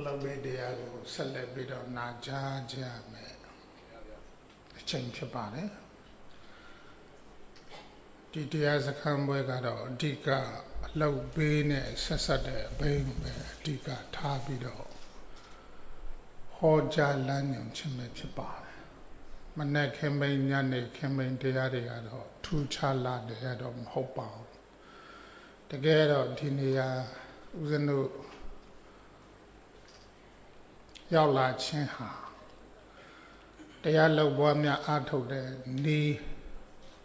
လောက်ပဲတရားကိုဆက်လက်ပြီးတော့နာကြားကြမယ်အချိန်ဖြစ်ပါတယ်ဒီတရားစခန်းပွဲကတော့အဓိကအလောက်ပေးနဲ့ဆက်ဆက်တဲ့အဘိဓိပဲအဓိကထားပြီးတော့ဟောကြားလမ်းညွှန်ခြင်းပဲဖြစ်ပါတယ်မနေ့ခင်မိန်ညနေခင်မိန်တရားတွေကတော့ထူးခြားလာတယ်တော့မဟုတ်ပါဘူးတကယ်တော့ဒီနေရာဦးဇင်းတို့ရောက်လာခြင်းဟာတရားလောက်ပွားများအားထုတ်တဲ့ဤ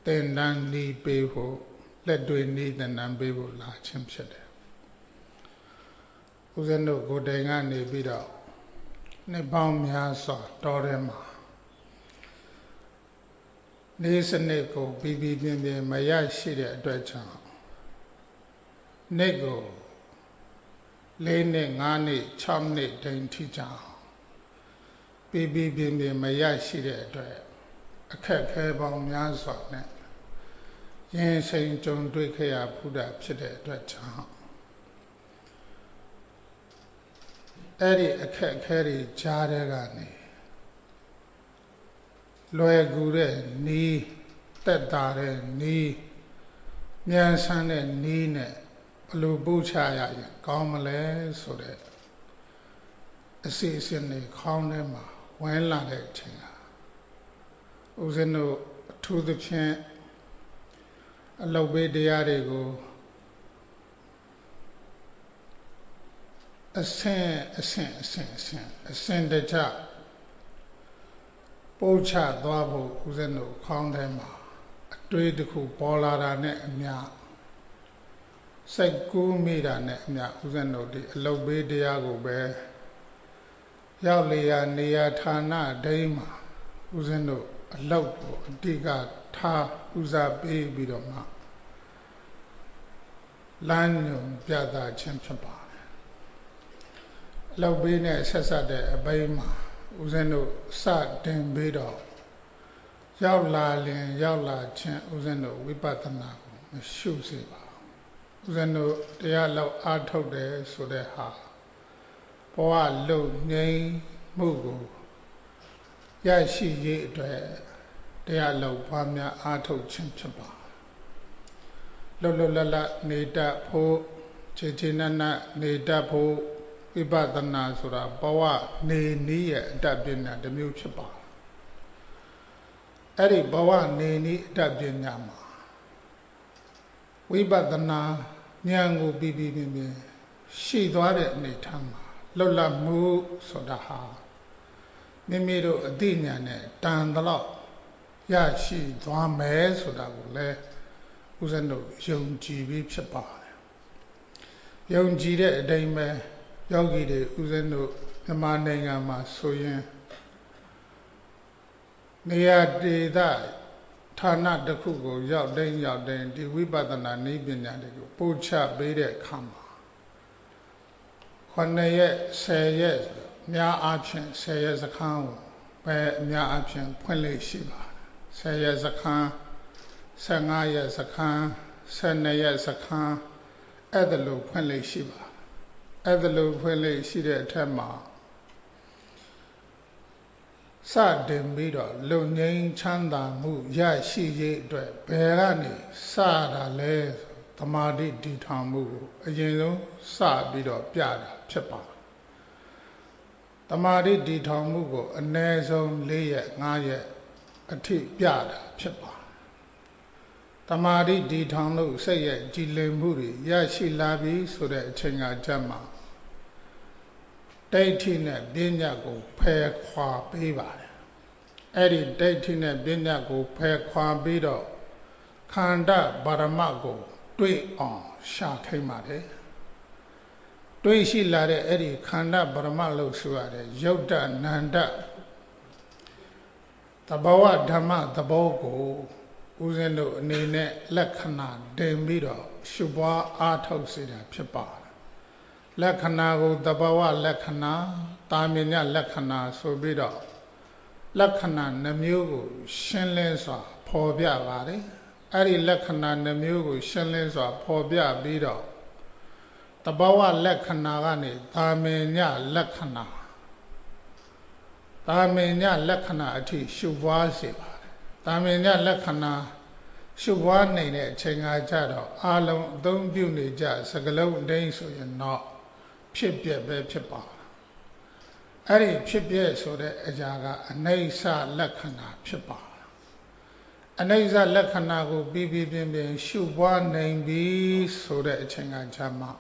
သင်္นานဤပေးဖို့လက်တွေ့ဤသင်္นานပေးဖို့လာခြင်းဖြစ်တယ်ဦးဇင်းတို့ကိုယ်တိုင်ကနေပြီးတော့နှစ်ပေါင်းများစွာတော်ထဲမှာနေစနစ်ကိုပြီးပြင်းမရရှိတဲ့အတွက်ကြောင့်နေ့ကို4နှစ်5နှစ်6နှစ်တိမ်ထိကြအောင်ပြီးပြင်းမရရှိတဲ့အတွက်အခက်ခဲပေါင်းများစွာနဲ့ရင်ဆိုင်ကြုံတွေ့ခဲ့ရဖူးတာဖြစ်တဲ့အတွက်ကြောင့်အဲ့ဒီအခက်ခဲတွေကြားတဲ့ကနေလွယ်ကူတဲ့နီးတက်တာတဲ့နီးမြန်ဆန်တဲ့နီးနဲ့ဘယ်လိုပို့ချရရင်ကောင်းမလဲဆိုတဲ့အစီအစဉ်တွေခေါင်းထဲမှာဝင်လာတဲ့အချိန်ဟာဦးဇင်းတို့အထူးသဖြင့်အလုပ်ပေးတရားတွေကိုအဆင့်တကျပို့ချသွားဖို့ဦးဇင်းတို့ခေါင်းထဲမှာအတွေးတစ်ခုပေါ်လာတာနဲ့အမျှစိတ်ကူးမိတာနဲ့အမျှဦးဇင်းတို့ဒီအလုပ်ပေးတရားကိုပဲရောက်လေရာနေရာဌာနဒိမ်းမှာဦးဇင်းတို့အလုပ်ကိုအတိကထားဦးစားပေးပြီးတော့မှလမ်းညွှန်ပြသခြင်းဖြစ်ပါတယ်အလုပ်ပေးနဲ့ဆက်ဆက်တဲ့အပိုင်းမှာဦးဇင်းတို့စတင်ပြီးတော့ရောက်လာခြင်းဦးဇင်းတို့ဝိပဿနာကိုမရှုစေပါဘူးဦးဇင်းတို့တရားလောက်အားထုတ်တယ်ဆိုတဲ့ဟာဘဝလုံငြိမ်းမှုကိုရရှိရေးအတွက်တရားလောက်ပွားများအားထုတ်ခြင်းဖြစ်ပါလွတ်လပ်နေတတ်ဖို့ခြေနက်နေတတ်ဖို့ဝိပဿနာဆိုတာဘဝနေနည်းရဲ့အတတ်ပညာတစ်မျိုးဖြစ်ပါအဲ့ဒီဘဝနေနည်းအတတ်ပညာမှာဝိပဿနာဉာဏ်ကိုပြီးရှိသွားတဲ့အနေထားမှာလွတ်လပ်မှုဆိုတာဟာမိမိတို့အသိဉာဏ်နဲ့တန်တလောက်ရရှိသွားမယ်ဆိုတာကိုလည်းဦးဇင်းတို့ယုံကြည်ပြီးဖြစ်ပါတယ်ယုံကြည်တဲ့အတိုင်းပဲယောဂီတွေဦးဇင်းတို့မြန်မာနိုင်ငံမှာဆိုရင်နေရာဒေသဌာနတစ်ခုကိုရောက်တိုင်းဒီဝိပဿနာနည်းပညာတွေကိုပို့ချပေးတဲ့အခါမှာ9ရက်10ရက်များအားဖြင့်10ရက်စခန်းကိုပဲအများအားဖြင့်ဖွင့်လို့ရှိပါတယ်10ရက်စခန်း15ရက်စခန်း12ရက်စခန်းအဲ့ဒါလိုဖွင့်လို့ရှိပါတယ်အဲ့ဒါလိုဖွင့်လို့ရှိတဲ့အထက်မှာစတင်ပြီးတော့လုံငြိမ်းချမ်းသာမှုရရှိရေးအတွက်ဘယ်ကနေစတာလဲသမာဓိတည်ထောင်မှုကိုအရင်ဆုံးစပြီးတော့ပြတာဖြစ်ပါတယ်သမာဓိတည်ထောင်မှုကိုအနည်းဆုံး4ရက်5ရက်အထိပြတာဖြစ်ပါတယ်သမာဓိတည်ထောင်လို့စိတ်ရဲ့ကြည်လင်မှုတွေရရှိလာပြီဆိုတဲ့အချိန်ကကြမှာဒိဋ္ဌိနဲ့ပညာကိုဖယ်ခွာပေးပါတယ်အဲ့ဒီဒိဋ္ဌိနဲ့ပညာကိုဖယ်ခွာပြီးတော့ခန္ဓာပါရမတ်ကိုတွေ့အောင်ရှာခိုင်းပါတယ်တွေ့ရှိလာတဲ့အဲ့ဒီခန္ဓာပါရမတ်လို့ဆိုရတဲ့ယုတ်တနန္တသဘောဓမ္မသဘောကိုဦးဇင်းတို့အနေနဲ့လက္ခဏာတင်ပြီးတော့ရှုပွားအားထုတ်စေတာဖြစ်ပါတယ်လက္ခဏာကိုသဘောလက္ခဏာတာမြင်ညလက္ခဏာဆိုပြီးတော့လက္ခဏာနှမျိုးကိုရှင်းလင်းစွာဖော်ပြပါတယ်အဲ့ဒီလက္ခဏာနှမျိုးကိုရှင်းလင်းစွာဖော်ပြပြီးတော့သ တဘာဝလက္ခဏာကနေတာမင်ညလက္ခဏာတာမင်ညလက္ခဏာအထိရှုပွားစေပါတယ်တာမင်ညလက္ခဏာရှုပွားနေတဲ့အချိန်ကကြတော့အာလုံးအသုံးပြုနေကြစကလုံးအတိုင်းဆိုရင်တော့ဖြစ်ပြပဲဖြစ်ပါအဲ့ဒီဖြစ်ပြဆိုတဲ့အရာကအနိစ္စလက္ခဏာဖြစ်ပါအနိစ္စလက္ခဏာကိုပြီးပြင်းရှုပွားနိုင်ပြီဆိုတဲ့အချိန်ကကြမှာ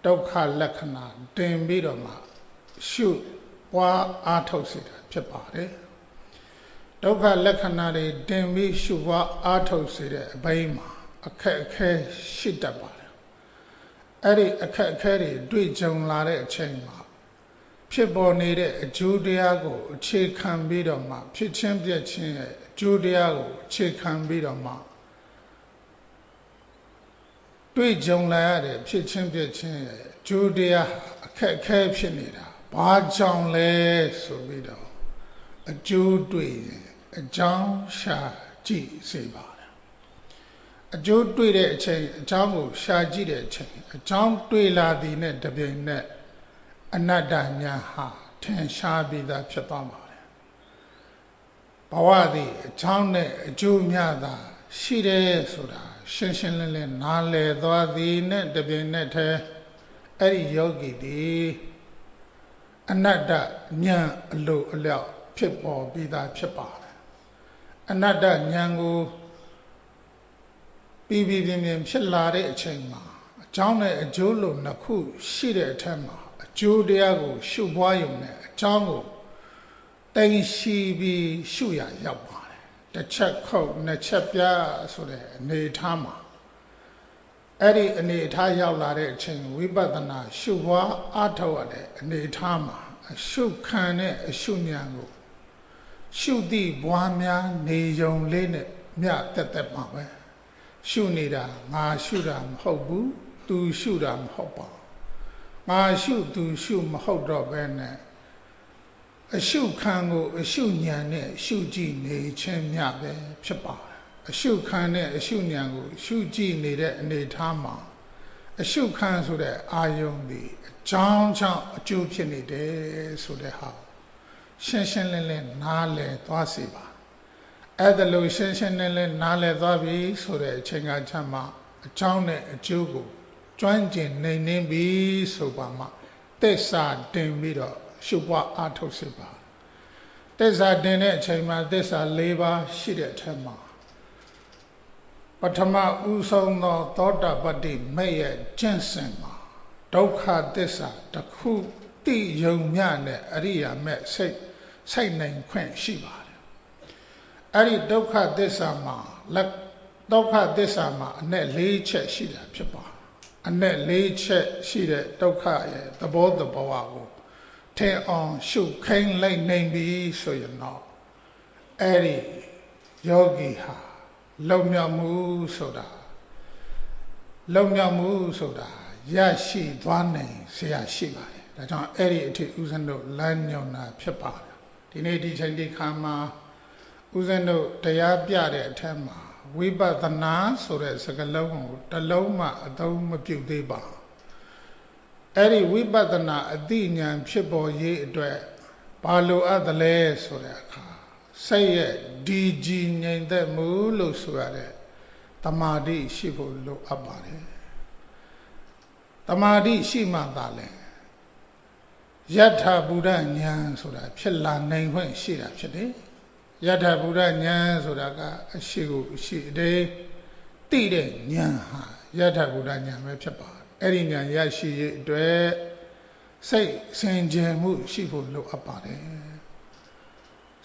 ဒုက္ခလက္ခဏာတင်ပြီးတော့မှရှုပွားအားထုတ်စေတာဖြစ်ပါတယ်ဒုက္ခလက္ခဏာတွေတင်ပြီးရှုပွားအားထုတ်စေတဲ့အပိုင်းမှာအခက်အခဲရှိတတ်ပါတယ်အဲ့ဒီအခက်အခဲတွေတွေ့ကြုံလာတဲ့အချိန်မှာဖြစ်ပေါ်နေတဲ့အကျိုးတရားကိုအခြေခံပြီးတော့မှဖြစ်ချင်းပြည့်ချင်းရဲ့အကျိုးတရားကိုအခြေခံပြီးတော့မှတွေ့ကြုံလာရတဲ့ဖြစ်ချင်းပြည့်ချင်းရဲ့အကျိုးတရားအခက်အခဲဖြစ်နေတာဘာကြောင့်လဲဆိုပြီးတော့အကျိုးတွေ့ရင်အကြောင်းရှာကြည့်စေပါတယ်အကျိုးတွေ့တဲ့အချိန်အကြောင်းကိုရှာကြည့်တဲ့အချိန်အကြောင်းတွေ့လာသည်နဲ့တပြိုင်နက်အနတ္တညာဟာထင်ရှားပြီးသားဖြစ်သွားပါတယ်ဘဝသည်အကြောင်းနဲ့အကျိုးများသာရှိတယ်ဆိုတာရှင်းရှင်းလင်းလင်းနားလည်သွားသည်နဲ့တပြိုင်နက်တည်းအဲ့ဒီယောဂီသည်အနတ္တဉာဏ်အလိုအလျောက်ဖြစ်ပေါ်ပြီးသားဖြစ်ပါတယ်အနတ္တဉာဏ်ကိုပြီးပြင်းဖြစ်လာတဲ့အချိန်မှာအကြောင်းနဲ့အကျိုးလို့နှစ်ခုရှိတဲ့အထက်မှာအကျိုးတရားကိုရှုပွားရုံနဲ့အကြောင်းကိုတိမ်ရှိပြီးရှုရရောက်ပါတယ်တစ်ချက်ခုတ်နှစ်ချက်ပြဆိုတဲ့အနေအထားမှာအဲ့ဒီအနေအထားရောက်လာတဲ့အချိန်ဝိပဿနာရှုပွားအားထုတ်ရတဲ့အနေအထားမှာအရှုခံတဲ့အရှုဉာဏ်ကိုရှုသည့်ဘွားများနေုံလေးနဲ့မြတ်တက်ပါပဲရှုနေတာငါရှုတာမဟုတ်ဘူးသူရှုတာမဟုတ်ပါငါရှုသူရှုမဟုတ်တော့ပဲနဲ့အရှုခံကိုအရှုဉာဏ်နဲ့ရှုကြည့်နေခြင်းမြတ်ပဲဖြစ်ပါတယ်အရှုခံတဲ့အရှုဉာဏ်ကိုရှုကြည့်နေတဲ့အနေထားမှာအရှုခံဆိုတဲ့အာယုံဒီအကြောင်းကြောင့်အကျိုးဖြစ်နေတယ်ဆိုတဲ့ဟာရှင်းရှင်းလင်းလင်းနားလည်သွားစေပါအဲ့ဒါလို့ရှင်းရှင်းလင်းလင်းနားလည်သွားပြီဆိုတဲ့အချိန်ကချမ်းမှာအကြောင်းနဲ့အကျိုးကိုကျွမ်းကျင်နေပြီဆိုပါမှသစ္စာတင်ပြီးတော့ရှုပွားအားထုတ်စေပါသစ္စာတင်တဲ့အချိန်မှာသစ္စာ၄ပါးရှိတဲ့အထက်မှာပထမဦးဆုံးသောသောတာပတ္တိမဲ့ရဲ့ကျင့်စဉ်မှာဒုက္ခသစ္စာတစ်ခုတိယုံမြနဲ့အရိယာမဲ့စိတ်နိုင်ခွင့်ရှိပါတယ်အဲ့ဒီဒုက္ခသစ္စာမှာဒုက္ခသစ္စာမှာအနဲ့၄ချက်ရှိတာဖြစ်ပါတယ်အနဲ့၄ချက်ရှိတဲ့ဒုက္ခရဲ့သဘောတဘာဝကိုထင်အောင်ရှုခိုင်းလိုက်နိုင်ပြီဆိုရင်တော့အဲ့ဒီယောဂီဟာလုံမြောက်မှုဆိုတာရရှိသွားနိုင်เสียရှိပါတယ်ဒါကြောင့်အဲ့ဒီအထိဥစဉ်တို့လမ်းညွှန်တာဖြစ်ပါတယ်ဒီနေ့ဒီချိန်ဒီခါမှာဥစဉ်တို့တရားပြတဲ့အထက်မှာဝိပဿနာဆိုတဲ့စကားလုံးကိုတစ်လုံးမှအသုံးမပြုသေးပါအဲ့ဒီဝိပဿနာအသိဉာဏ်ဖြစ်ပေါ်ရေးအတွက်ဘာလိုအပ်သလဲဆိုတဲ့အခါစိတ်ရဲ့ဒီကြည်ငြိမ်သက်မှုလို့ဆိုရတဲ့တမာတိရှိဖို့လိုအပ်ပါတယ်တမာတိရှိမှသာလဲယထာဘုဒ္ဓဉာဏ်ဆိုတာဖြစ်လာနိုင်ခွင့်ရှိတာဖြစ်တယ်ယထာဘုဒ္ဓဉာဏ်ဆိုတာကအရှိကိုအရှိအတေးသိတဲ့ဉာဏ်ဟာယထာဘုဒ္ဓဉာဏ်ပဲဖြစ်ပါတယ်အဲ့ဒီဉာဏ်ရရှိရေးအတွက်စိတ်စင်ကြယ်မှုရှိဖို့လိုအပ်ပါတယ်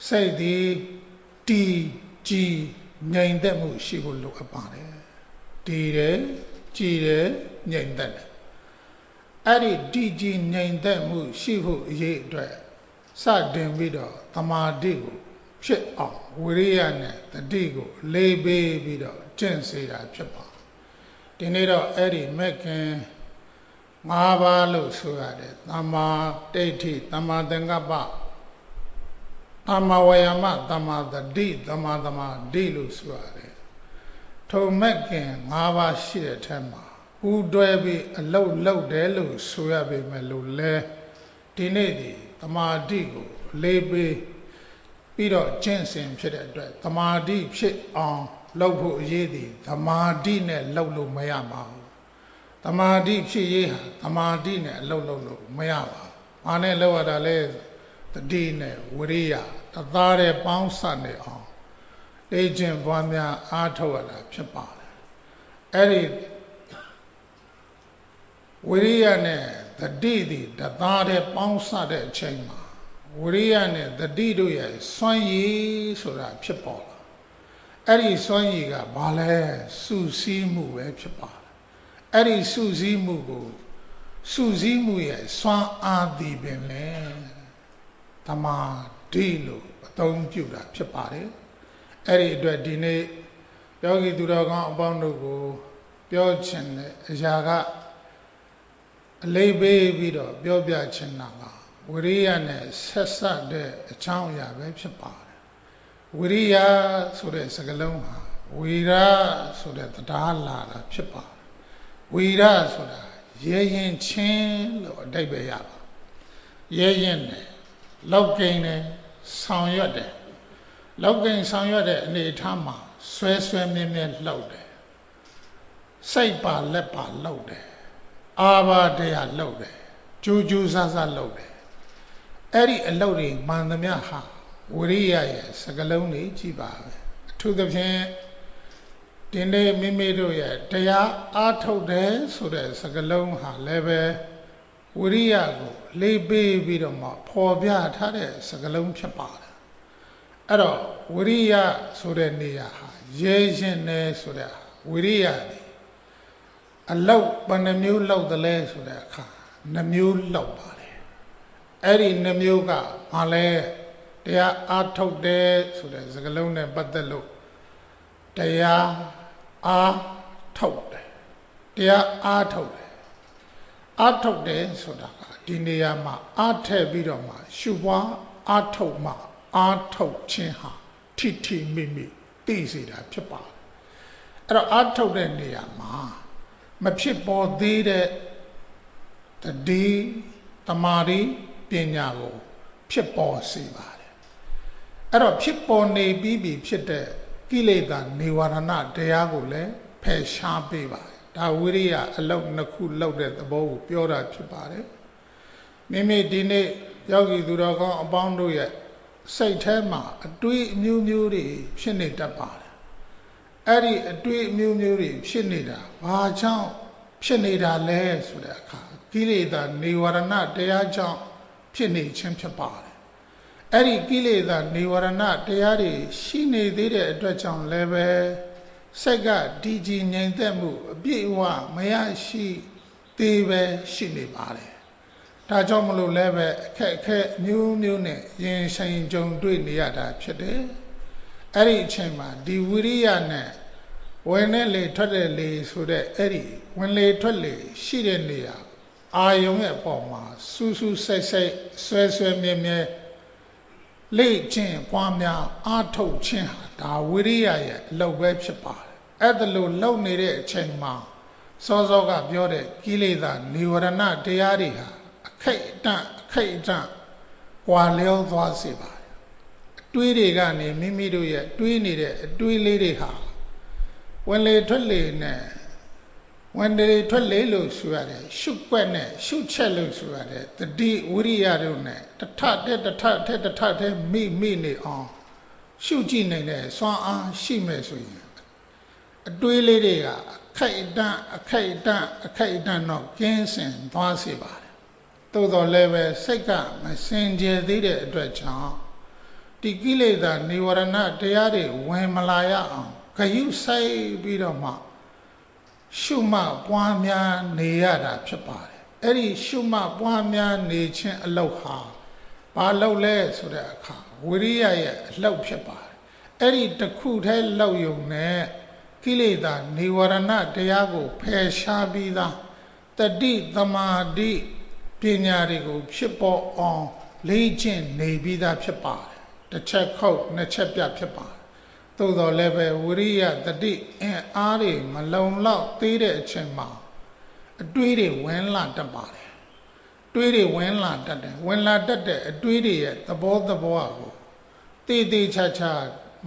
စိတ်ဒီတည်ကြည်ငြိမ်သက်မှုရှိဖို့လိုအပ်ပါတယ်တည်တယ်ကြည်တယ်ငြိမ်သက်တယ်အဲ့ဒီတည်ကြည်ငြိမ်သက်မှုရှိဖို့အရေးအတွက်စတင်ပြီးတော့သမာဓိကိုဖြစ်အောင်ဝိရိယနဲ့တတိကိုလေးပေးပြီးတော့ကျင့်စေတာဖြစ်ပါဒီနေ့တော့အဲ့ဒီမက္ခင်၅ပါးလို့ဆိုရတယ်သမ္မာဒိဋ္ဌိသမ္မာသင်္ကပ္ပသမ္မာဝါယာမသမ္မာသတိသမ္မာသမာဓိလို့ဆိုရတယ်ထိုမက္ခင်၅ပါးရှိတဲ့ထက်မှာ Udwebi a low delu suabi melule dinedi tamadigo lebe pido jensen pit tamadi pit on lobo yedi tamadi ne lolo mayama tamadi pit ye tamadi ne lolo mayama ane lowada le the dine wuriya the thare bounce ne on agent bwamya atowala pipa eri Wiriya ne the didi the thare bounce de chain Wiriya ne the dido ye sonyi sura pipa eri sonyi ga bale susi mu we pipa eri susi mu go susi mu ye swan adi bin le tama dilo atom pyu da phit pare eri atwet di nay yogi tu taw kaung apaung dot ko pyaw chin de aya ka a lai pe pi taw pyaw pya chin na ma wiriya ne set sat de a chaung aya be phit pare wiriya so de sakalong ha wira so de tada la da phit pare wira so da ye yin chin lo adai be ya ba ye yin ne lau kain ne saung yat de lau kain saung yat deအနေထားမှာဆွဲမြဲလှုပ်တယ်စိတ်ပါလက်ပါလှုပ်တယ်အာဘာတရားလှုပ်တယ်ကြိုးကြိုးဆဆလှုပ်တယ်အဲ့ဒီအလှုပ်တွေမှန်သမျှဟာဝိရိယရဲ့စကလုံးတွေကြည့်ပါပဲအထူးသဖြင့်ဒီနေ့မိမိတို့ရဲ့တရားအားထုတ်တယ်ဆိုတဲ့စကလုံးဟာလည်းပဲဝိရိယကိုလေးပေးပြီးတော့မှပေါ်ပြထားတဲ့စကလုံးဖြစ်ပါတယ်အဲ့တော့ဝိရိယဆိုတဲ့နေရာဟာရဲရင်နေဆိုတဲ့ဝိရိယဒီအလောက်ဘယ်နှမျိုးလောက်သလဲဆိုတဲ့အခါနှမျိုးလောက်ပါတယ်အဲ့ဒီနှမျိုးကဘာလဲတရားအားထုတ်တယ်ဆိုတဲ့စကလုံးနဲ့ပတ်သက်လို့တရားအားထုတ်တယ်တရားအားထုတ်တယ်အားထုတ်တယ်ဆိုတာကဒီနေရာမှာအားထည့်ပြီးတော့မှရှုပွားအားထုတ်မှအားထုတ်ခြင်းဟာထိမိသိစေတာဖြစ်ပါတယ်အဲ့တော့အားထုတ်တဲ့နေရာမှာမဖြစ်ပေါ်သေးတဲ့တတိတမာရီပညာကိုဖြစ်ပေါ်စေပါတယ်အဲ့တော့ဖြစ်ပေါ်နေပြီးဖြစ်တဲ့ကိလေသာនិဝရဏတရားကိုလည်းဖယ်ရှားပေးပါတယ်ဒါဝိရိယအလောက်နှစ်ခုလောက်တဲ့သဘောကိုပြောတာဖြစ်ပါတယ်မိမိဒီနေ့ယောဂီသူတော်ကောင်းအပေါင်းတို့ရဲ့စိတ်ထဲမှာအတွေးအမျိုးမျိုးတွေဖြစ်နေတတ်ပါတယ်အဲ့ဒီအတွေးအမျိုးမျိုးတွေဖြစ်နေတာဘာကြောင့်ဖြစ်နေတာလဲဆိုတဲ့အခါကိလေသာនិဝရဏတရားကြောင့်ဖြစ်နေခြင်းဖြစ်ပါတယ်အဲ့ဒီကိလေသာនិဝရဏတရားတွေရှိနေသေးတဲ့အတွက်ကြောင့်လည်းပဲစိတ်ကဒီကြည်ငြိမ်သက်မှုအပြည့်အဝမရရှိသေးပဲရှိနေပါတယ်ဒါကြောင့်မလို့လည်းပဲအခက်မျိုးနဲ့ရင်ဆိုင်ကြုံတွေ့နေရတာဖြစ်တယ်အဲ့ဒီအချိန်မှာဒီဝိရိယနဲ့ဝင်နဲ့လေထွက်တဲ့လေဆိုတဲ့အဲ့ဒီဝင်လေထွက်လေရှိတဲ့နေရာအာယုံရဲ့ပုံမှာစူးစိတ်ဆွဲမြဲလေ့ကျင့်ပွားများအားထုတ်ခြင်းဟာဒါဝိရိယရဲ့အလုပ်ပဲဖြစ်ပါတယ်အဲ့ဒါလို့လုံနေတဲ့အချိန်မှာစောကပြောတဲ့ကိလေသာនិဝရဏတရားတွေဟာအခိတ်အတန့်ကွာလျောသွားစေပါတယ်အတွေးတွေကနေမိမိတို့ရဲ့တွေးနေတဲ့အတွေးလေးတွေဟာဝင်လေထွက်လေနဲ့ဝင်လေထွက်လေလို့ဆိုရတယ်ရှုွက်နဲ့ရှုချက်လို့ဆိုရတယ်တတိဝိရိယတို့နဲ့တထတဲ့မိနေအောင်ရှုကြည့်နိုင်တဲ့စွမ်းအားရှိမဲ့ဆိုရင်အတွေးလေးတွေကအခိုက်အတန့်တော့ကင်းစင်သွားစေပါတယ်သို့တော်လည်းပဲစိတ်ကမစင်ကြယ်သေးတဲ့အတွက်ကြောင့်ဒီကိလေသာនិဝရဏတရားတွေဝင်မလာရအောင်ဂယုစိုက်ပြီးတော့မှရှုမှတ်ပွားများနေရတာဖြစ်ပါတယ်အဲ့ဒီရှုမှတ်ပွားများနေခြင်းအလုပ်ဟာဘာလုပ်လဲဆိုတဲ့အခါဝိရိယရဲ့အလုပ်ဖြစ်ပါတယ်အဲ့ဒီတစ်ခုတည်းလောက်ယုံနဲ့ကိလေသာនិဝရဏတရားကိုဖယ်ရှားပြီးသားတတိသမာဓိပညာတွေကိုဖြစ်ပေါ်အောင်လေ့ကျင့်နေပြီးသားဖြစ်ပါတယ်တစ်ချက်ခုတ်နှစ်ချက်ပြဖြစ်ပါတယ်သို့တော်လည်းပဲဝိရိယတတိအင်အားတွေမလုံလောက်သေးတဲ့အချိန်မှာ တွေးတွေဝင်လာတတ်ပါတယ်တွေးတွေဝင်လာတတ်တယ်ဝင်လာတတ်တဲ့အတွေးတွေရဲ့သဘောကိုတေးသေးချာချာ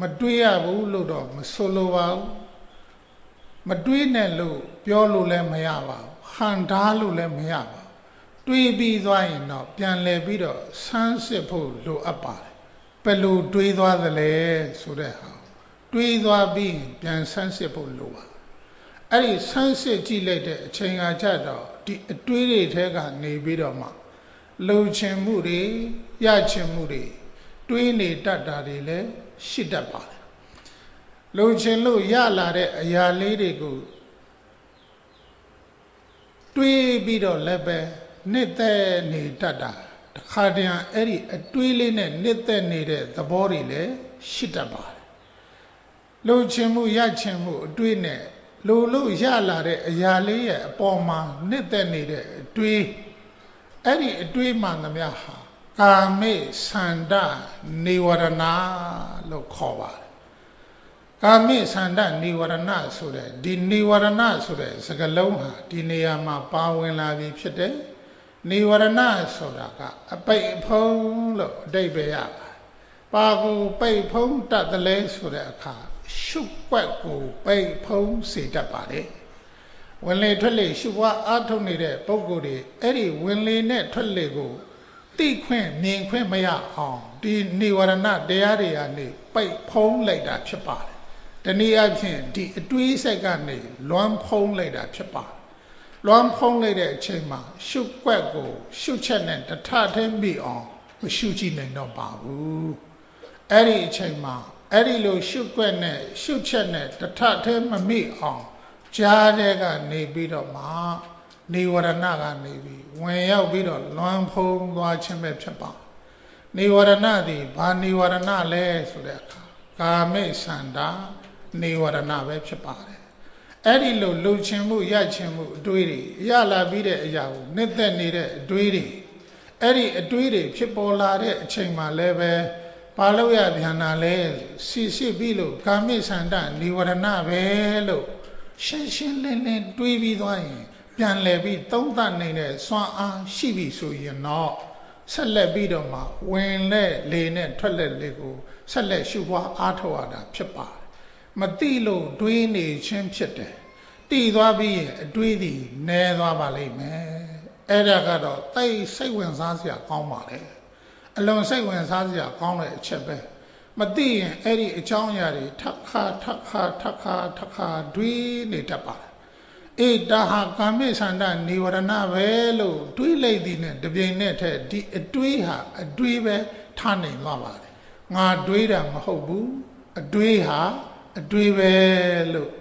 မတွေးရဘူးလို့တော့မဆိုလိုပါဘူးမတွေးနဲ့လို့ပြောလို့လည်းမရပါဘူးဟန်တားလို့လည်းမရပါဘူးတွေးပြီးသွားရင်တော့ပြန်လည်ပြီးတော့ဆန်းစစ်ဖို့လိုအပ်ပါတယ်ဘယ်လိုတွေးသွားသလဲဆိုတဲ့ဟာတွေးသွားပြီးပြန်ဆန်းစစ်ဖို့လိုပါအဲ့ဒီဆန်းစစ်ကြည့်လိုက်တဲ့အချိန်ကကြတော့ဒီအတွေးတွေထဲကနေပြီးတော့မှလုံချင်မှုတွေရချင်မှုတွေတွေးနေတတ်တာတွေလည်းရှိတတ်ပါတယ်လုံချင်လို့ရလာတဲ့အရာလေးတွေကိုတွေးပြီးတော့လည်းပဲနှစ်သက်နေတတ်တာတခါတည်းအဲ့ဒီအတွေးလေးနဲ့နှစ်သက်နေတဲ့သဘောတွေလည်းရှိတတ်ပါတယ်လုံချင်မှုရချင်မှုအတွေးနဲ့လို့ရလာတဲ့အရာလေးရဲ့အပေါ်မှာနှစ်သက်နေတဲ့အတွေးအဲ့ဒီအတွေးမှန်သမျှဟာကာမိသန္တနိဝရဏလို့ခေါ်ပါတယ်ကာမိသန္တနိဝရဏဆိုတဲ့ဒီနိဝရဏဆိုတဲ့စကားလုံးဟာဒီနေရာမှာပါဝင်လာပြီဖြစ်တယ်နိဝရဏဆိုတာကအပိတ်အဖုံးလို့အဓိပ္ပာယ်ရပါကိုပိတ်ဖုံးတတ်တယ်လဲဆိုတဲ့အခါရှုွက်ကိုပိတ်ဖုံးစေတတ်ပါတယ်ဝင်လေထွက်လေရှုပွားအားထုတ်နေတဲ့ပုဂ္ဂိုလ်တွေအဲ့ဒီဝင်လေနဲ့ထွက်လေကိုသိခွင့်မြင်ခွင့်မရအောင်ဒီနိဝရဏတရားတွေကနေပိတ်ဖုံးလိုက်တာဖြစ်ပါတယ်တနည်းအားဖြင့်ဒီအတွေးစိတ်ကနေလွမ်းဖုံးလိုက်တာဖြစ်ပါတယ်လွမ်းဖုံးလိုက်တဲ့အချိန်မှာရှုွက်ကိုရှုချက်နဲ့တထထဲမိအောင်မရှုကြည့်နိုင်တော့ပါဘူးအဲ့ဒီအချိန်မှာအဲ့ဒီလိုရှုွက်နဲ့ရှုချက်နဲ့တထထဲမမိအောင်ကြားတဲ့ကနေပြီးတော့မှနိဝရဏကနေပြီးဝင်ရောက်ပြီးတော့လွမ်းဖုံးသွားခြင်းပဲဖြစ်ပါနိဝရဏသည်ဘာနိဝရဏလဲဆိုတဲ့အခါကာမိသန္တာနိဝရဏပဲဖြစ်ပါတယ်အဲ့ဒီလိုလုံချင်မှုရချင်မှုအတွေးတွေရလာပြီးတဲ့အရာကိုနှစ်သက်နေတဲ့အတွေးတွေအဲ့ဒီအတွေးတွေဖြစ်ပေါ်လာတဲ့အချိန်မှာလည်းပဲဘာလို့ရပြန်တာလဲစီပြီးလို့ကာမိသန္တနိဝရဏပဲလို့ရှင်းလင်းတွေးပြီးသွားရင်ပြန်လည်ပြီးသုံးသပ်နေတဲ့စွမ်းအားရှိပြီဆိုရင်တော့ဆက်လက်ပြီးတော့မှဝင်လက်လေနဲ့ထွက်လက်လေကိုဆက်လက်ရှုပွားအားထုတ်ရတာဖြစ်ပါတယ်မတိလို့တွေးနေခြင်းဖြစ်တယ်တိသွားပြီးရင်အတွေးသည်နည်းသွားပါလိမ့်မယ်အဲ့ဒါကတော့သိစိတ်ဝင်စားစရာကောင်းပါလေအလွန်စိတ်ဝင်စားစရာကောင်းတဲ့အချက်ပဲမသိရင်အဲ့ဒီအကြောင်းအရာတွေထပ်ခါတွေးနေတတ်ပါတယ်အေးဒါဟာကာမိသန္တနိဝရဏပဲလို့တွေးလိုက်သည်နဲ့တပြိမ်နက်တည်းဒီအတွေးဟာအတွေးပဲထားနိုင်သွားပါတယ်ငါတွေးတာမဟုတ်ဘူးအတွေးဟာအတွေးပဲလို့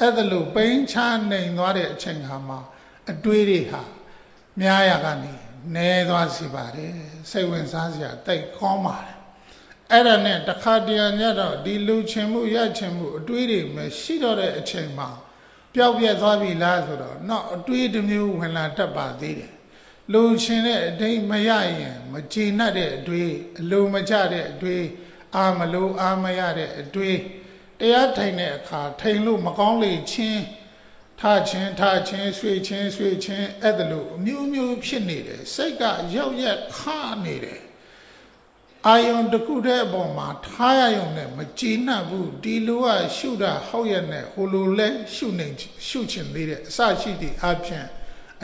အဲ့ဒါလို့ပိန်းချနိုင်သွားတဲ့အချိန်ခါမှာအတွေးတွေဟာများရကနေနဲသွားစီပါတယ်စိတ်ဝင်စားစရာတိတ်ကောင်းပါတယ်အဲ့ဒါနဲ့တခါတရံညတော့ဒီလူချင်မှုရချင်မှုအတွေးတွေမရှိတော့တဲ့အချိန်မှာပျောက်ပြက်သွားပြီလားဆိုတော့နောက်အတွေးတစ်မျိုးဝင်လာတတ်ပါသေးတယ်လူချင်တဲ့အတိတ်မရရင်မကြည်နှက်တဲ့အတွေးအလိုမကျတဲ့အတွေးအာမလို့အာမရတဲ့အတွေးတရားထိုင်တဲ့အခါထိုင်လို့မကောင်းလေချင်းထချင်းဆွေချင်းအဲ့ဒါလို့အမျိုးဖြစ်နေတယ်စိတ်ကရောက်ရက်ခါနေတယ်အာယုံတစ်ခုတည်းအပေါ်မှာထားရရုံနဲ့မကြည်နှံ့ဘူးဒီလိုကရှုတာဟုတ်ရဲ့နဲ့ဟိုလိုလဲရှုချင်သေးတယ်အစရှိသည့်အပြင်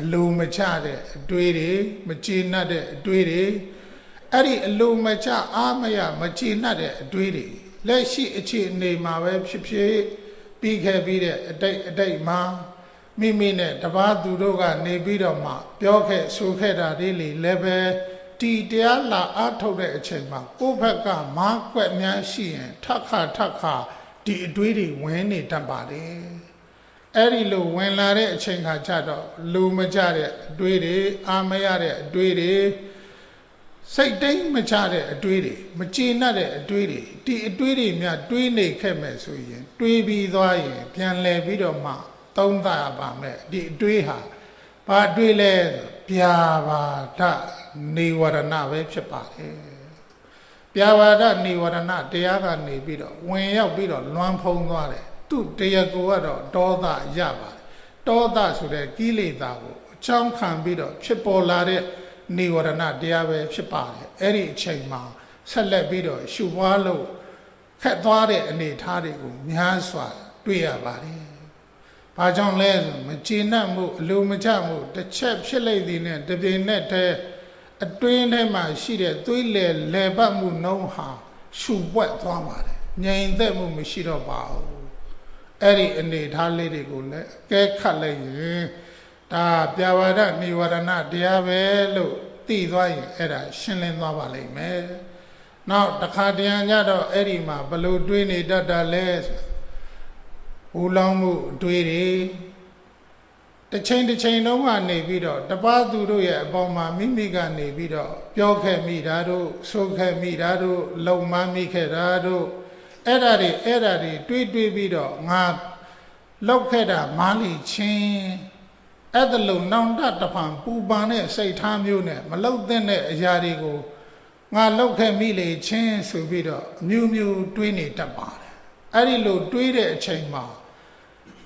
အလိုမချတဲ့အတွေးတွေမကြည်နှံ့တဲ့အတွေးတွေအဲ့ဒီအလိုမချအားမရမကြည်နှံ့တဲ့အတွေးတွေလက်ရှိအခြေအနေမှာပဲဖြစ်ပြီးခဲ့ပြီးတဲ့အတိတ်မှာမိမိနဲ့တပါးသူတို့ကနေပြီးတော့မှပြောခဲ့ဆိုခဲ့တာလေးလည်းပဲဒီတရားလာအားထုတ်တဲ့အချိန်မှာကိုယ့်ဘက်ကမားကွက်များရှိရင်ထပ်ခါဒီအတွေးတွေဝင်နေတတ်ပါတယ်အဲ့ဒီလိုဝင်လာတဲ့အချိန်ခါကျတော့လူမကြတဲ့အတွေးတွေအာမရတဲ့အတွေးတွေစိတ်တိုင်းမချတဲ့အတွေးတွေမကျေနပ်တဲ့အတွေးတွေဒီအတွေးတွေများတွေးနေခဲ့မယ်ဆိုရင်တွေးပြီးသွားရင်ပြန်လဲပြီးတော့မှသုံးသပ်ရပါမယ်ဒီအတွေးဟာဘာအတွေးလဲပြာပါဒနိဝရဏပဲဖြစ်ပါတယ်ပြာပါဒနိဝရဏတရားကနေပြီးတော့ဝင်ရောက်ပြီးတော့လွမ်းဖုံးသွားတယ်သူတရားကိုကတော့ဒေါသရပါတယ် တောသဆိုတဲ့ကိလေသာကိုအကြောင်းခံပြီးတော့ဖြစ်ပေါ်လာတဲ့နိဝရဏတရားပဲဖြစ်ပါတယ်အဲ့ဒီအချိန်မှာဆက်လက်ပြီးတော့ရှုပွားလို့ခက်သွားတဲ့အနေအထားတွေကိုများစွာတွေ့ရပါတယ်ဘာကြောင့်လဲဆိုမကျေနပ်မှုအလိုမကျမှုတစ်ချက်ဖြစ်လိုက်သည်နဲ့တပြိုင်နက်တည်းအတွင်းထဲမှာရှိတဲ့သွေးလေပတ်မှုနှုံးဟာရှုပွက်သွားပါတယ်ငြိမ်သက်မှုမရှိတော့ပါဘူးအဲ့ဒီအနေထားလေးတွေကိုလည်းအကဲခတ်လိုက်ရင်ဒါပြဝရနိဝရဏတရားပဲလို့သိသွားရင်အဲ့ဒါရှင်းလင်းသွားပါလိမ့်မယ်နောက်တစ်ခါတရံကြတော့အဲ့ဒီမှာဘလို့တွေးနေတတ်တာလဲဘူးလောင်းမှုတွေးတွေတစ်ချိန်လုံးကနေပြီးတော့တပါးသူတို့ရဲ့အပေါ်မှာမိမိကနေပြီးတော့ပြောခဲ့မိတာတို့ဆိုခဲ့မိတာတို့လုံမမိခဲ့တာတို့အဲ့ဒါတွေတွေးပြီးတော့ငါလောက်ခဲ့တာမားလိချင်းအဲ့ဒါလို့နောင်တဖန်ပူပန်တဲ့စိတ်ထားမျိုးနဲ့မလောက်တဲ့အရာတွေကိုငါလောက်ခဲ့မိလေချင်းဆိုပြီးတော့အမျိုးမျိုးတွေးနေတတ်ပါတယ်အဲ့ဒီလိုတွေးတဲ့အချိန်မှာ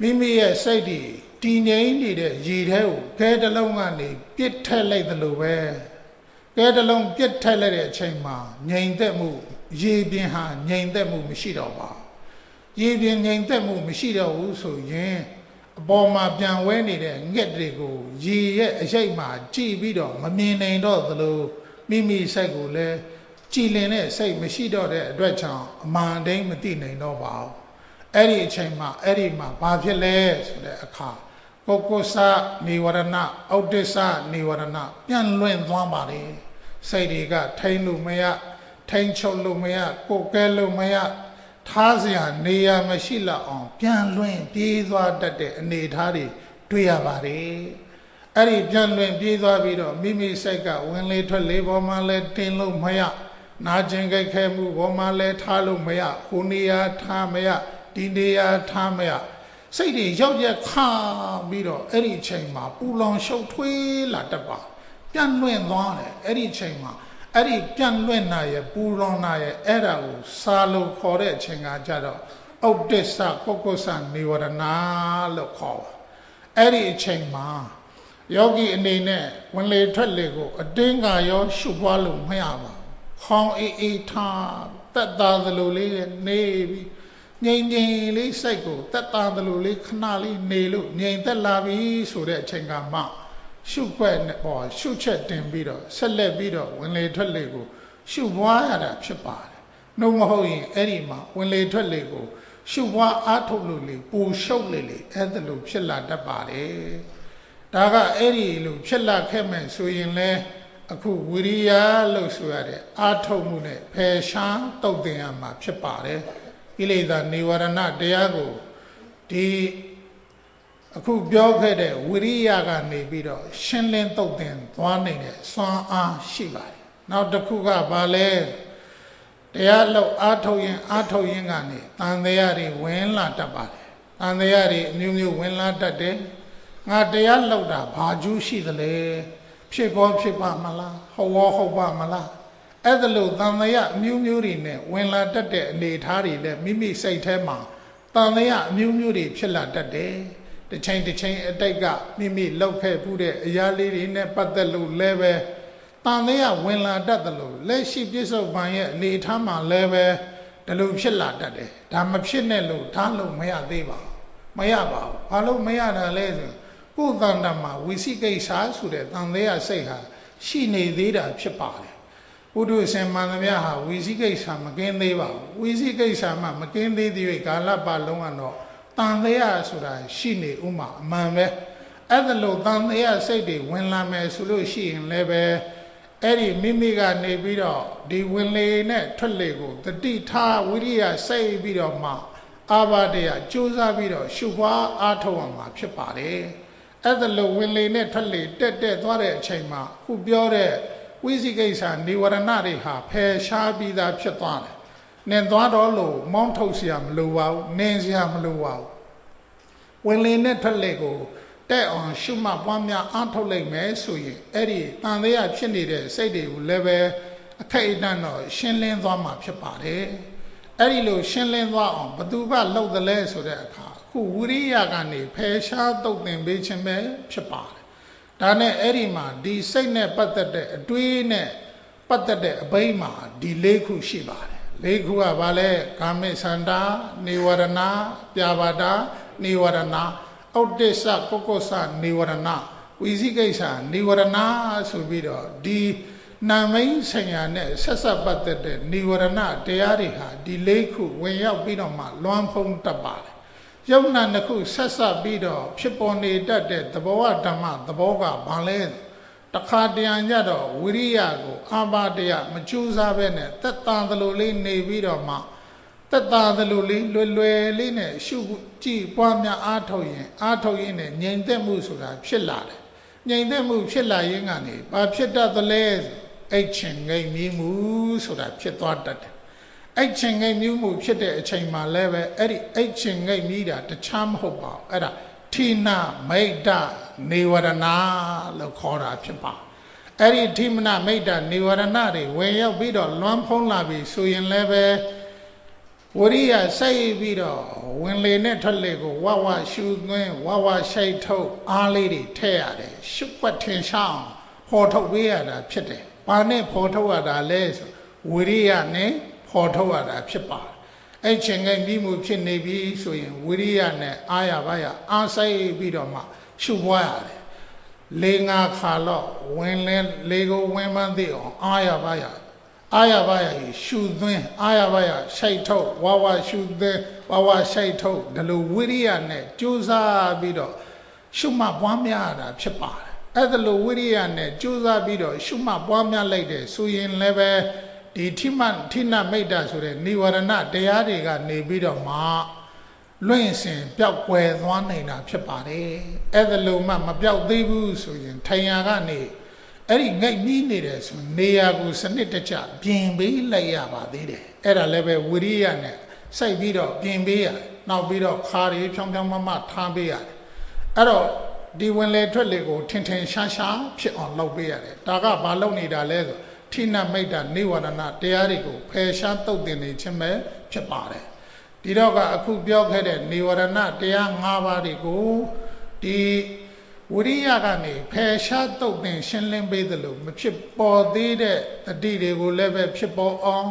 မိမိရဲ့စိတ်တွေတည်ငြိမ်နေတဲ့ရေထဲကိုခဲတလုံးကနေပြစ်ထက်လိုက်သလိုပဲခဲတလုံးပြစ်ထက်လိုက်တဲ့အချိန်မှာငြိမ်သက်မှုရေပြင်ဟာငြိမ်သက်မှုမရှိတော့ပါရေပြင်ငြိမ်သက်မှုမရှိတော့ဘူးဆိုရင်အပေါ်မှာပြန်ဝဲနေတဲ့ငှက်တွေကိုရေရဲ့အရိပ်မှာကြည့်ပြီးတော့မမြင်နိုင်တော့သလိုမိမိစိတ်ကိုလည်းကြည်လင်တဲ့စိတ်မရှိတော့တဲ့အတွက်ကြောင့်အမှန်တိုင်းမသိနိုင်တော့ပါဘူးအဲ့ဒီအချိန်မှာအဲ့ဒီမှာဘာဖြစ်လဲဆိုတဲ့အခါပုဂ္ဂိုလ်စနိဝရဏဩဒိစ္စနိဝရဏပြန်လွင့်သွားပါလေစိတ်တွေကထိန်းလို့မရထိန်းချုပ်လို့မရကိုယ်ကဲလို့မရထားစရာနေရာမရှိလောက်အောင်ပြန်လွင့်ပြေးသွားတတ်တဲ့အနေအထားတွေတွေ့ရပါတယ်အဲ့ဒီပြန်လွင့်ပြေးသွားပြီးတော့မိမိစိတ်ကဝင်လေထွက်လေပေါ်မှာလဲတင်လို့မရနာကျင်ကြိုက်ခဲမှုပေါ်မှာလဲထားလို့မရဟိုနေရာထားမရဒီနေရာထားမရစိတ်တွေရောက်ရက်ခါပြီးတော့အဲ့ဒီအချိန်မှာပူလောင်ရှုပ်ထွေးလာတတ်ပါပြန်လွင့်သွားတယ်အဲ့ဒီအချိန်မှာအဲ့ဒီပြန်လွင့်နာရဲ့ပူလောင်နာရဲ့အဲ့ဒါကိုစာလို့ခေါ်တဲ့အချိန်ကကြတော့ဩဒိစ္စပုဂ္ဂိုလ်စနိဝရဏလို့ခေါ်ပါအဲ့ဒီအချိန်မှာယောဂီအနေနဲ့ဝင်လေထွက်လေကိုအတင်းကရောရှုပွားလို့မရပါဘူးခေါင်းအေးထားတက်သားသလိုလေးနေပြီးငြိမ်ငြိမ်လေးစိတ်ကိုတက်သားသလိုလေးခဏလေးနေလို့ငြိမ်သက်လာပြီဆိုတဲ့အချိန်ကမှရှုခွက်နဲ့ပေါ့ရှုချက်တင်ပြီးတော့ဆက်လက်ပြီးတော့ဝင်လေထွက်လေကိုရှုပွားရတာဖြစ်ပါတယ်နှုတ်မဟုတ်ရင်အဲ့ဒီမှာဝင်လေထွက်လေကိုရှုပွားအားထုတ်လို့လေပူရှုပ်လေအဲ့ဒါလိုဖြစ်လာတတ်ပါတယ်ဒါကအဲ့ဒီလိုဖြစ်လာခဲ့မယ်ဆိုရင်လဲအခုဝိရိယလို့ဆိုရတဲ့အာထုတ်မှုနဲ့ဖယ်ရှားတုတ်တင်ရမှာဖြစ်ပါတယ်ကိလေသာနိဝရဏတရားကိုဒီအခုပြောခဲ့တဲ့ဝိရိယကနေပြီးတော့ရှင်းလင်းတုတ်တင်သွားနေတဲ့စွမ်းအားရှိပါတယ်နောက်တစ်ခုကဘာလဲတရားလောက်အာထုတ်ရင်ကနေတန်တရားတွေဝင်လာတတ်ပါတယ်တန်တရားတွေအမျိုးမျိုးဝင်လာတတ်တယ်ငါတရားလောက်တာဘာကျိုးရှိသလဲဖြစ်ပါမလားဟုတ်ပါမလားအဲ့ဒါလို့တန်တရားအမျိုးမျိုးတွေနဲ့ဝင်လာတတ်တဲ့အနေအထားတွေလည်းမိမိစိတ်ထဲမှာတန်တရားအမျိုးမျိုးတွေဖြစ်လာတတ်တယ်တစ်ချိန်အတိတ်ကမိမိလောက်ခဲ့မှုတဲ့အရာလေးတွေနဲ့ပတ်သက်လို့လည်းပဲတန်တရားဝင်လာတတ်တယ်လို့လက်ရှိပြစ္ဆုတ်ပံရဲ့အနေအထားမှာလည်းပဲဒီလိုဖြစ်လာတတ်တယ်ဒါမဖြစ်နဲ့လို့ထားလို့မရသေးပါဘူးမရပါဘူးဘာလို့မရတာလဲဆိုကိုယ်တန်တမှာဝိသိကိစ္စဆိုတဲ့တန်တရားစိတ်ဟာရှိနေသေးတာဖြစ်ပါတယ်ဘုဒ္ဓဆင်မှန်သမျှဟာဝိသိကိစ္စမကင်းသေးပါဘူးဝိသိကိစ္စမှမကင်းသေးသေးကာလပတ်လုံးကတော့တန်တရားဆိုတာရှိနေဥမာအမှန်ပဲအဲ့ဒါလို့တန်တရားစိတ်တွေဝင်လာမယ်ဆိုလို့ရှိရင်လည်းပဲအဲ့ဒီမိမိကနေပြီးတော့ဒီဝင်လေနဲ့ထွက်လေကိုတတိထားဝိရိယစိတ်ပြီးတော့မှအာဘာတရားကြိုးစားပြီးတော့ရှုပွားအားထုတ်ရမှာဖြစ်ပါတယ်အဲ့ဒါလို့ဝင်လေနဲ့ထွက်လေတက်သွားတဲ့အချိန်မှာခုပြောတဲ့ဝိသိကိစ္စနိဝရဏတွေဟာဖယ်ရှားပြီးသားဖြစ်သွားတယ်နင်သွားတော့လို့မောင်းထုတ်เสียမလိုပါဘူးနင်เสียမလိုပါဘူးဝင်လေနဲ့ထွက်လေကိုတဲ့အောင်ရှုမှတ်ပွားများအားထုတ်လိုက်မယ်ဆိုရင်အဲ့ဒီတန်တရားဖြစ်နေတဲ့စိတ်တွေကိုလည်းပဲအခိုက်အတန့်တော့ရှင်းလင်းသွားမှာဖြစ်ပါတယ်အဲ့ဒီလိုရှင်းလင်းသွားအောင်ဘသူကလှုပ်တယ်လဲဆိုတဲ့အခါအခု ခုဝိရိယကနေဖယ်ရှားတုတ်တင်ပေးခြင်းပဲဖြစ်ပါတယ်ဒါနဲ့အဲ့ဒီမှာဒီစိတ်နဲ့ပတ်သက်တဲ့အတွေးနဲ့ပတ်သက်တဲ့အဘိဓမ္မာဒီ၄ခုရှိပါတယ်၄ခုကဘာလဲကာမိသန္တာနိဝရဏပြာပါဒနိဝရဏဩတ္တစ္စကုက္ကုစနိဝရဏဝိသိကိစ္စနိဝရဏဆိုပြီးတော့ဒီနာမိတ်ဆိုင်ရာနဲ့ဆက်ဆက်ပတ်သက်တဲ့နိဝရဏတရားတွေဟာဒီ၄ခုဝင်ရောက်ပြီးတော့မှလွမ်းဖုံးတတ်ပါတယ်ယုံနာတစ်ခုဆက်ဆက်ပြီးတော့ဖြစ်ပေါ်နေတတ်တဲ့သဘောဝဓမ္မသဘောကဘာလဲတခါတရံကြတော့ဝိရိယကိုအာဘာတရားမကြိုးစားပဲနဲ့သက်သာသလိုလေးနေပြီးတော့မှသက်သာသလိုလေးလွယ်လွယ်လေးနဲ့ရှုကြည့်ပွားများအားထုတ်ရင်နဲ့ငြိမ်သက်မှုဆိုတာဖြစ်လာတယ်ငြိမ်သက်မှုဖြစ်လာရင်ကနေဘာဖြစ်တတ်သလဲအိတ်ချင်ငိမ့်မြည်မှုဆိုတာဖြစ်သွားတတ်တယ်အိတ်ချင်ငိမ့်မြည်မှုဖြစ်တဲ့အချိန်မှာလည်းပဲအဲ့ဒီအိတ်ချင်ငိမ့်မြည်တာတခြားမဟုတ်ပါဘူးအဲ့ဒါထိနာမိတ်တနေဝရဏလို့ခေါ်တာဖြစ်ပါအဲ့ဒီထိမနာမိတ်တနေဝရဏတွေဝင်ရောက်ပြီးတော့လွမ်းဖုံးလာပြီဆိုရင်လည်းပဲဝရိယစိုက်ပြီးတော့ဝင်လေနဲ့ထွက်လေကိုဝဝရှုသွင်းဝဝရှိတ်ထုတ်အားလေးတွေထည့်ရတယ်ရှုွက်ထင်ရှားဖော်ထုတ်ပေးရတာဖြစ်တယ်ဘာနဲ့ဖော်ထုတ်ရတာလဲဆိုဝိရိယနဲ့ဖော်ထုတ်ရတာဖြစ်ပါတယ်အဲ့ချင်းငယ်ပြီးမှုဖြစ်နေပြီဆိုရင်ဝိရိယနဲ့အာရပါရအားဆိုင်ပြီးတော့မှရှုပွားရတယ်၄၅ခါတော့ဝင်လဲလေကိုဝင်မှန်းသိအောင်အာရပါရရှုသွင်းအာရပါရရှိတ်ထုတ်ဝဝရှုသွင်းဝဝရှိတ်ထုတ်ဒီလိုဝိရိယနဲ့ကြိုးစားပြီးတော့ရှုမှတ်ပွားများရတာဖြစ်ပါတယ်အဲ့ဒါလိုဝိရိယနဲ့ကြိုးစားပြီးတော့ရှုမှတ်ပွားများလိုက်တယ်ဆိုရင်လည်းပဲဒီထိနာမိတ်တဆိုတဲ့និဝရဏတရားတွေကနေပြီးတော့မှလွင့်စင်ပျောက်ကွယ်သွားနေတာဖြစ်ပါတယ်အဲ့ဒါလိုမှမပျောက်သေးဘူးဆိုရင်ထိုင်ရာကနေအဲ့ဒီငိတ်မြီးနေတယ်ဆိုနေရာကိုစနစ်တကျပြင်ပေးလိုက်ရပါသေးတယ်အဲ့ဒါလည်းပဲဝိရိယနဲ့စိုက်ပြီးတော့ပြင်ပေးရတယ်နောက်ပြီးတော့ခါရီဖြောင်းမထားပေးရတယ်အဲ့တော့ဒီဝင်လေထွက်လေကိုထင်ရှားဖြစ်အောင်လုပ်ပေးရတယ်ဒါကဘာလုပ်နေတာလဲဆိုထိနာမိတ်တာနိဝရဏတရားတွေကိုဖယ်ရှားတုတ်တင်နေခြင်းပဲဖြစ်ပါတယ်ဒီတော့ကအခုပြောခဲ့တဲ့နိဝရဏတရား၅ပါးတွေကိုဒီဝိရိယကနေဖယ်ရှားတုတ်တင်ရှင်းလင်းပေးသလိုမဖြစ်ပေါ်သေးတဲ့တတိတွေကိုလည်းပဲဖြစ်ပေါ်အောင်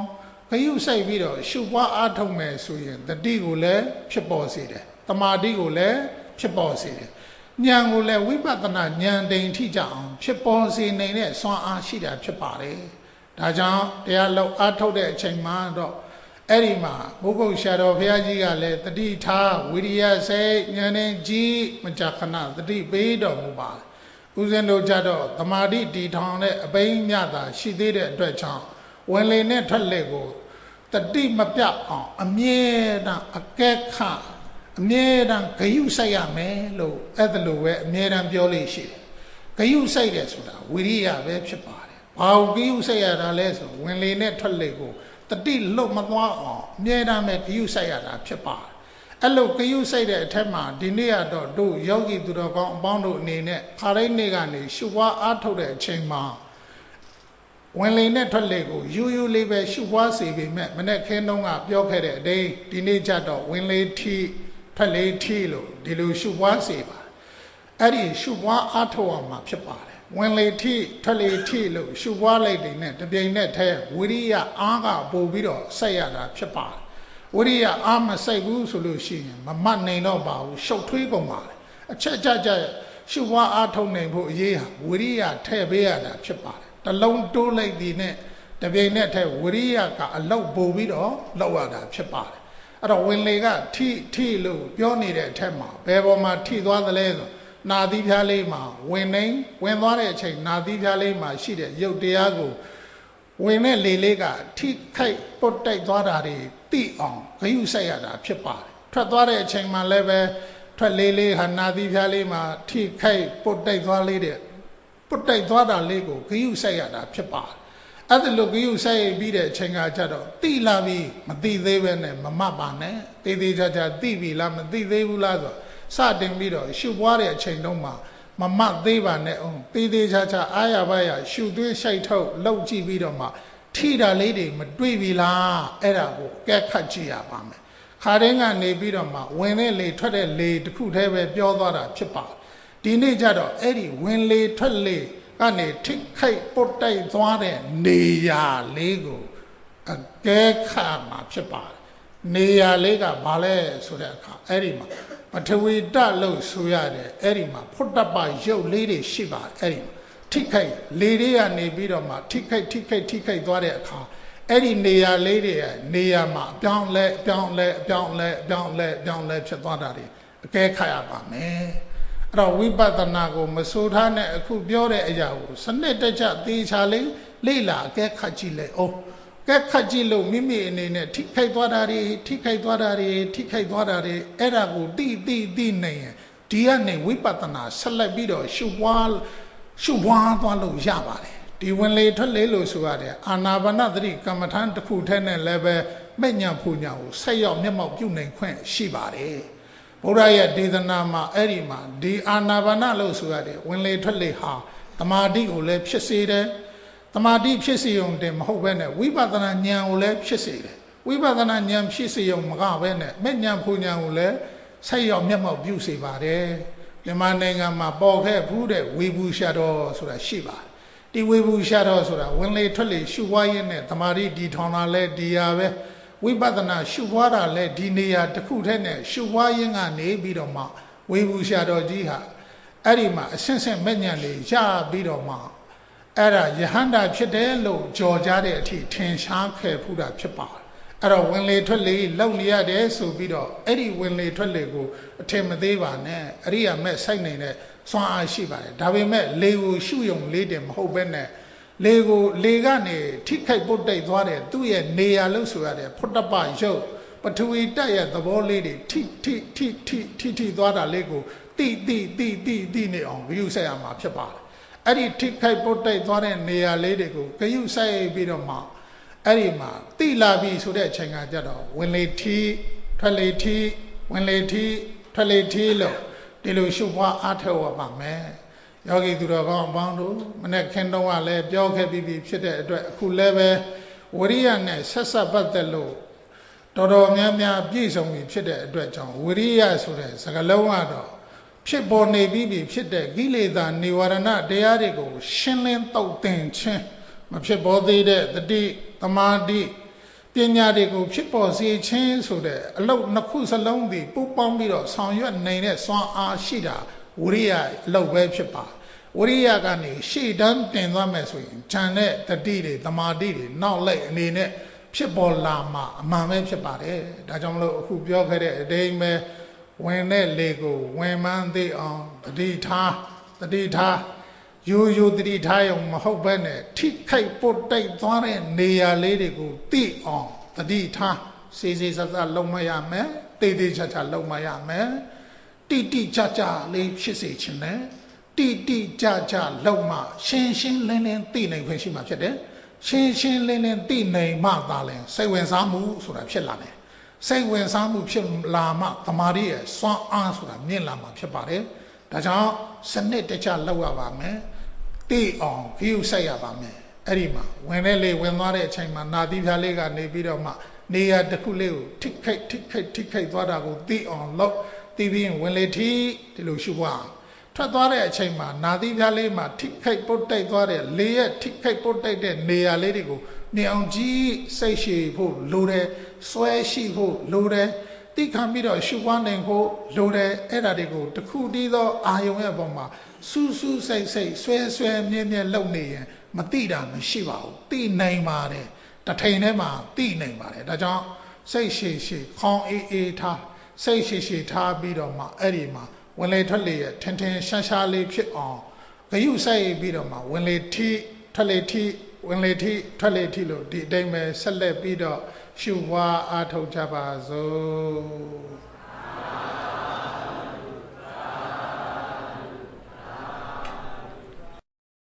ဂယုစိုက်ပြီးတော့ရှုပွားအားထုတ်မယ်ဆိုရင်တတိကိုလည်းဖြစ်ပေါ်စေတယ်တမာတိကိုလည်းဖြစ်ပေါ်စေတယ်ဉာဏ်ကိုလည်းဝိပဿနာဉာဏ်တိမ်ထိကြအောင်ဖြစ်ပေါ်စေနိုင်တဲ့စွမ်းအားရှိတာဖြစ်ပါတယ်ဒါကြောင့်တရားလောက်အားထုတ်တဲ့အချိန်မှာတော့အဲ့ဒီမှာဘုဂုတ်ရှာတော်ဘုရားကြီးကလည်းတတိထားဝိရိယစိတ်ဉာဏ်နဲ့ကြီးမကြခဏတတိပေးတော်မူပါတယ်ဦးဇင်းတို့ကြတော့သမာဓိတည်ထောင်တဲ့အဘိညတာရှိသေးတဲ့အတွက်ကြောင့်ဝင်လေနဲ့ထွက်လေကိုတတိမပြတ်အောင်အမြဲတမ်းအကဲခတ်အမြဲတမ်းဂယုစိုက်ရမယ်လို့အဲ့ဒါလိုပဲအမြဲတမ်းပြောလို့ရှိတယ်ဂယုစိုက်တယ်ဆိုတာဝိရိယပဲဖြစ်ပါတယ်ဘာကိုဂယုစိုက်ရတာလဲဆိုဝင်လေနဲ့ထွက်လေကိုတတိလွတ်မသွားအောင်အမြဲတမ်းပဲဂယုစိုက်ရတာဖြစ်ပါတယ်အဲ့လိုဂယုစိုက်တဲ့အထက်မှာဒီနေ့ကတော့တို့ယောဂီသူတော်ကောင်းအပေါင်းတို့အနေနဲ့ခါတိုင်းနေ့ကနေရှုပွားအားထုတ်တဲ့အချိန်မှာဝင်လေနဲ့ထွက်လေကိုယူလေးပဲရှုပွားစေပေမဲ့မနေ့ခင်းတုန်းကပြောခဲ့တဲ့အတိုင်းဒီနေ့ကျတော့ဝင်လေထိထွက်လေထိလို့ဒီလိုရှုပွားစေပါအဲ့ဒီရှုပွားအားထုတ်အောင်မှာဖြစ်ပါတယ်ဝင်လေထိထွက်လေထိလို့ရှုပွားလိုက်တဲ့နဲ့တပြိုင်နက်တည်းဝိရိယအားကပို့ပြီးတော့စိုက်ရတာဖြစ်ပါတယ်ဝိရိယအားမစိုက်ဘူးဆိုလို့ရှိရင်မမတ်နိုင်တော့ပါဘူးရှုပ်ထွေးကုန်ပါတယ်အချက်ကြရှုပွားအားထုတ်နိုင်ဖို့အရေးဟာဝိရိယထည့်ပေးရတာဖြစ်ပါတယ်တလုံးတိုးလိုက်သည်နဲ့တပြိုင်နက်တည်းဝိရိယကအလောက်ပို့ပြီးတော့လောက်ရတာဖြစ်ပါတယ်အဲ့တော့ဝင်လေကထိလို့ပြောနေတဲ့အထက်မှာဘယ်ပေါ်မှာထိသွားသလဲဆိုနာသီးဖြားလေးမှာဝင်သွားတဲ့အချိန်နာသီးဖြားလေးမှာရှိတဲ့ရုပ်တရားကိုဝင်တဲ့လေလေးကထိခိုက်ပုတ်တိုက်သွားတာတွေသိအောင်ဂယုစိုက်ရတာဖြစ်ပါတယ်ထွက်သွားတဲ့အချိန်မှာလည်းပဲထွက်လေးဟာနာသီးဖြားလေးမှာထိခိုက်ပုတ်တိုက်သွားလေးတဲ့ပုတ်တိုက်သွားတာလေးကိုဂယုစိုက်ရတာဖြစ်ပါတယ်အဲ့ဒါလိုဂယုစိုက်ပြီးတဲ့အချိန်ကကြတော့တိလာပြီးမတိသေးပဲနဲ့မမတ်ပါနဲ့သေးချာတိပြီလားမတိသေးဘူးလားဆိုစတင်ပြီးတော့ရှုပွားတဲ့အချိန်တုန်းမှာမမတ်သေးပါနဲ့အောင်သေးချာအာရပါရရှုသွင်းရှိုက်ထုတ်လောက်ကြည့်ပြီးတော့မှထိတာလေးတွေမတွေ့ပြီလားအဲ့ဒါကိုကဲခတ်ကြည့်ရပါမယ်ဂ ခါတိုင်းကနေပြီးတော့မှဝင်တဲ့လေထွက်တဲ့လေတစ်ခုတည်းပဲပြောသွားတာဖြစ်ပါဒီနေ့ကျတော့အဲ့ဒီဝင်လေထွက်လေကနေထိခိုက်ပုတ်တိုက်သွားတဲ့နေရာလေးကိုအကဲခါမှာဖြစ်ပါတယ်နေရာလေးကဘာလဲဆိုတဲ့အခါအဲ့ဒီမှာပထဝီတလို့ဆိုရတယ်အဲ့ဒီမှာဖုတ်တပရုပ်လေးတွေရှိပါတယ်အဲ့ဒီမှာထိခိုက်လေတွေကနေပြီးတော့မှထိခိုက်သွားတဲ့အခါအဲ့ဒီနေရာလေးတွေရဲ့နေရာမှာအပြောင်းလဲဖြစ်သွားတာတွေအကဲခါရပါမယ်အဲ့တော့ဝိပဿနာကိုမဆိုထားနဲ့အခုပြောတဲ့အရာကိုစနစ်တကျသေချာလေးလေ့လာအကဲခတ်ကြည့်လိုက်အောင်ကဲခတ်ကြည့်လို့မိမိအနေနဲ့ထိခိုက်သွားတာတွေအဲ့ဒါကိုတိနေရင်ဒီကနေဝိပဿနာဆက်လက်ပြီးတော့ရှုပွားသွားလို့ရပါတယ်ဒီဝင်လေထွက်လေလို့ဆိုရတယ်အာနာပါနသတိကမ္မထာတစ်ခုထဲနဲ့လည်းပဲမဲ့ညာဖူညာကိုဆက်ရောက်မျက်မှောက်ပြုနိုင်ခွင့်ရှိပါတယ်ဘုရားရဲ့ဒေသနာမှာအဲ့ဒီမှာဒီအာနာပါနလို့ဆိုရတယ်ဝင်လေထွက်လေဟာတမာတိကိုလည်းဖြစ်စေတယ်တမာတိဖြစ်စေုံတည်းမဟုတ်ဘဲနဲ့ဝိပဿနာဉာဏ်ကိုလည်းဖြစ်စေတယ်ဝိပဿနာဉာဏ်ဖြစ်စေုံမကဘဲနဲ့မဲ့ညာဖူညာကိုလည်းဆက်ရောက်မျက်မှောက်ပြုစေပါတယ်မြန်မာနိုင်ငံမှာပေါ်ခဲ့ဘူးတဲ့ဝေဘူးရှာတော်ဆိုတာရှိပါတယ်ဒီဝေဘူးရှာတော်ဆိုတာဝင်လေထွက်လေရှုပွားရင်းနဲ့တမာတိဒီထောင်လာလဲဒီဟာပဲဝိပဿနာရှုပွားတာလဲဒီနေရာတစ်ခုတည်းနဲ့ရှုပွားရင်းကနေပြီးတော့မှဝေဘူးရှာတော်ကြီးဟာအဲ့ဒီမှာအဆင့်ဆင့်မဲ့ညာလေးရပြီးတော့မှအဲ့ဒါယဟန္တာဖြစ်တယ်လို့ကြော်ကြတဲ့အထိထင်ရှားခဲ့ဖူးတာဖြစ်ပါတယ်အဲ့တော့ဝင်လေထွက်လေလုံနေရတယ်ဆိုပြီးတော့အဲ့ဒီဝင်လေထွက်လေကိုအထင်မသေးပါနဲ့အရိယာမဲ့စိုက်နေတဲ့စွမ်းအားရှိပါတယ်ဒါပေမဲ့လေကိုရှုယုံလေးတယ်မဟုတ်ဘဲနဲ့လေကနေထိခိုက်ပုတ်တိတ်သွားတယ်သူ့ရဲ့နေရာလို့ဆိုရတယ်ဖုတ္တပရုပ်ပထဝီတက်ရဲ့သဘောလေးတွေထိသွားတာလေးကိုတိနေအောင်ဂရုစိုက်ရမှာဖြစ်ပါတယ်အဲ့ဒီထိခိုက်ပုတ်တိတ်သွားတဲ့နေရာလေးတွေကိုဂရုစိုက်ပြီးတော့မှအဲ့ဒီမှာတိလာပြီဆိုတဲ့အချိန်ကကြတော့ဝင်လေထီထွက်လေထီဝင်လေထီထွက်လေထီလို့ဒီလိုရှုပွားအားထုတ်ရပါမယ်ယောဂီသူတော်ကောင်းအပေါင်းတို့မနေ့ခင်တုန်းကလည်းပြောခဲ့ပြီးဖြစ်တဲ့အတွက်အခုလည်းပဲဝရိယနဲ့ဆက်ဆက်ပတ်သက်လို့တော်များများပြည့်စုံပြီဖြစ်တဲ့အတွက်ကြောင့်ဝရိယဆိုတဲ့စကားလုံးကတော့ဖြစ်ပေါ်နေပြီးဖြစ်တဲ့ကိလေသာនិဝရဏတရားတွေကိုရှင်းလင်းသုတ်သင်ခြင်းမဖြစ်ပေါ်သေးတဲ့တတိသမာဓိပညာတွေကိုဖြစ်ပေါ်စေခြင်းဆိုတဲ့အလုပ်နှစ်ခုစလုံးဒီပူပေါင်းပြီးတော့ဆောင်ရွက်နေတဲ့စွမ်းအားရှိတာဝရိယအလုပ်ပဲဖြစ်ပါဝရိယကနေရှေ့တန်းတင်သွားမယ်ဆိုရင်ဉာဏ်နဲ့တတိတွေသမာဓိတွေနောက်လိုက်အနေနဲ့ဖြစ်ပေါ်လာမှအမှန်ပဲဖြစ်ပါတယ်ဒါကြောင့်မလို့အခုပြောခဲ့တဲ့အတိမ်ပဲဝင်တဲ့လေကိုဝင်မှန်းသိအောင်တတိထားရိုးတတိထားရုံမဟုတ်ဘဲနဲ့ထိခိုက်ပုတ်တိုက်သွားတဲ့နေရာလေးတွေကိုသိအောင်တတိထားစေစလုံးမရမယ်တေချာလုံးမရမယ်တိကျလေးဖြစ်စေခြင်းနဲ့တိကျလုံးမှရှင်းလင်းသိနိုင်ခွင့်ရှိမှာဖြစ်တယ်ရှင်းလင်းသိနိုင်မှသာလဲစိတ်ဝင်စားမှုဆိုတာဖြစ်လာတယ်စိတ်ဝင်စားမှုဖြစ်လာမှသမာဓိရဲ့စွမ်းအားဆိုတာမြင့်လာမှာဖြစ်ပါတယ်ဒါကြောင့်စနစ်တကျလောက်ရပါမယ်သိအောင်ဂရုစိုက်ရပါမယ်အဲ့ဒီမှာဝင်တဲ့လေဝင်သွားတဲ့အချိန်မှာနာသီးဖြားလေးကနေပြီးတော့မှနေရာတစ်ခုလေးကိုထိခိုက်သွားတာကိုသိအောင်လုပ်သိပြီးရင်ဝင်လေထီဒီလိုရှုပွားထွက်သွားတဲ့အချိန်မှာနာသီးဖြားလေးမှာထိခိုက်ပုတ်တိုက်သွားတဲ့လေရဲ့ထိခိုက်ပုတ်တိုက်တဲ့နေရာလေးတွေကိုမြင်အောင်ကြည့်စိတ်ရှိဖို့လိုတယ်စွဲရှိဖို့လိုတယ်တိခံပြီးတော့ရှုပွားနိုင်ဖို့လိုတယ်အဲ့ဒါတွေကိုတခုတည်းသောအာယုံရဲ့ပုံမှာစူးစိတ်ဆွဲမြဲလုံနေရင်မတိတာမရှိပါဘူးတိနိုင်ပါတယ်တထိန်ထဲမှာတိနိုင်ပါတယ်ဒါကြောင့်စိတ်ရှိခေါင်းအေးထားစိတ်ရှိထားပြီးတော့မှအဲ့ဒီမှာဝင်လေထွက်လေရဲ့ထင်ရှားလေးဖြစ်အောင်ဂရုစိုက်ပြီးတော့မှဝင်လေထီထွက်လေထီဝင်လေထီထွက်လေထီလို့ဒီအတိုင်းပဲဆက်လက်ပြီးတော့ရှုပွားအားထုတ်ကြပါစို့